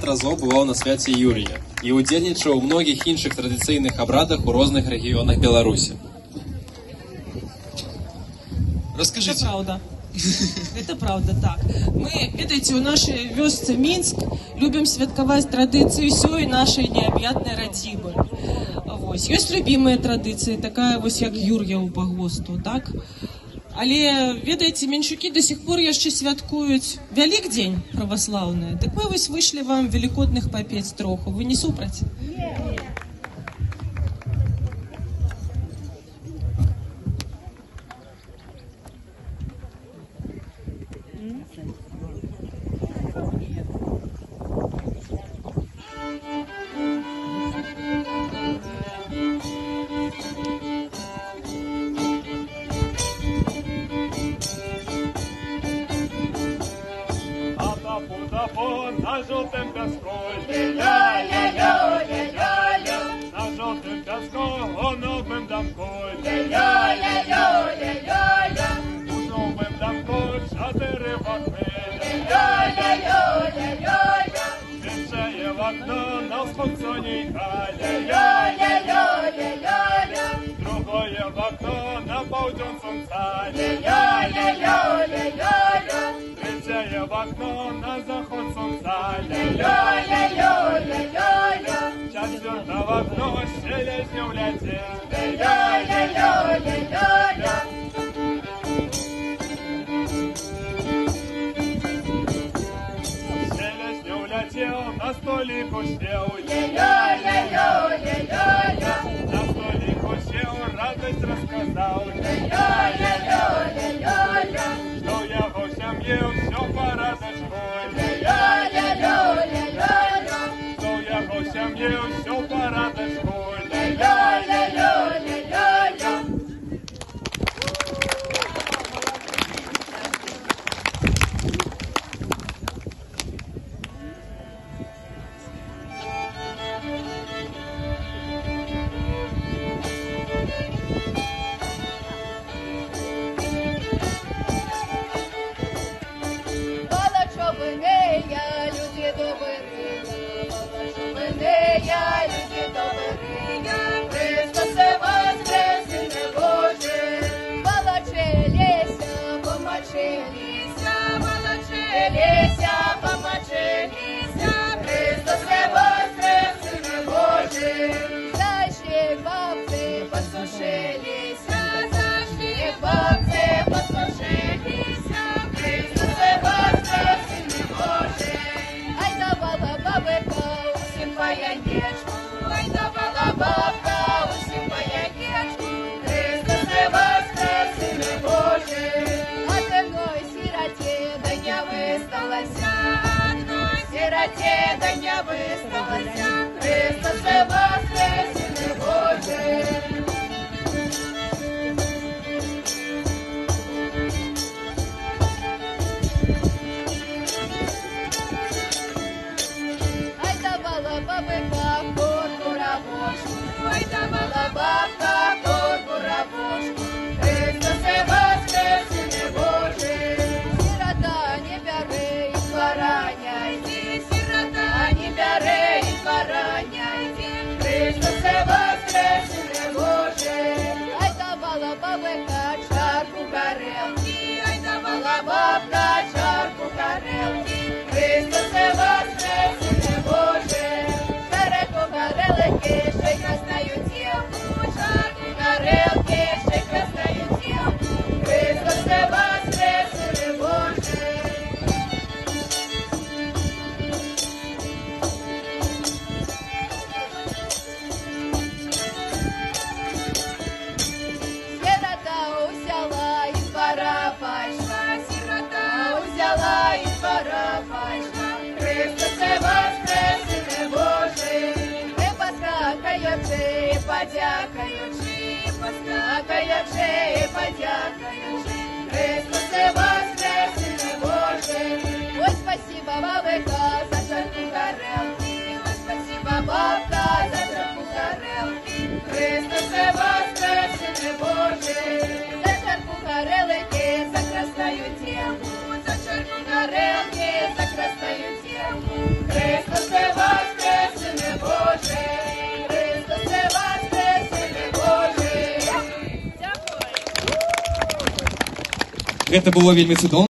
шмат разоў бываў на свяце Юрія і ўдзельнічаў у многіх іншых традыцыйных абрадах у розных рэгіёнах Беларусі. Расскажите. Это правда. Это правда, так. Мы, ведаеце, у нашай вёсцы Мінск любім святкаваць традыцыі ўсёй нашай неаб'ятнай радзімы. Вось. Ёсць любімыя традыцыі, такая вось як Юр'я ў пагосту, так? Але, ведаеце, менчукі до сих пор яшчэ святкуюць Вялікдзень праваслаўны. Дык мы вось вышлі вам велікодных папець троху. Вы не супраць? На жовтим пяску, ля-ля-ля-ля-ля-ля, на жовтим пяску, новим дамку, ля-ля-ля-ля-ля-ля, у новим дамку 4 вогни, ля-ля-ля-ля-ля-ля, свічає вогно на спокійній халі, ля-ля-ля-ля-ля-ля, другое вогно на паўдзён сонца, ля-ля-ля-ля-ля-ля, третье вогно на заход сонца, ля-ля-ля-ля-ля-ля, четвертое вогно селезню влетел, ля-ля-ля-ля-ля-ля. Селезню влетел, на столику сел, ля-ля-ля-ля-ля-ля, на столику сел, радость рассказал, ля-ля-ля-ля-ля-ля, что я во всем ел, все по-радочку, ля-ля-ля-ля-ля-ля, что я во всем ел, все по-радочку, ля-ля-ля-ля-ля-ля. Спасибо, бабка, за чарку горелки. Ой, спасибо, бабка, за чарку горелки. Христосе воскресне, Боже, за чарку горелки, за красную девку, за чарку горелки, за красную девку. Христосе Гэта было вельмі цудоўна.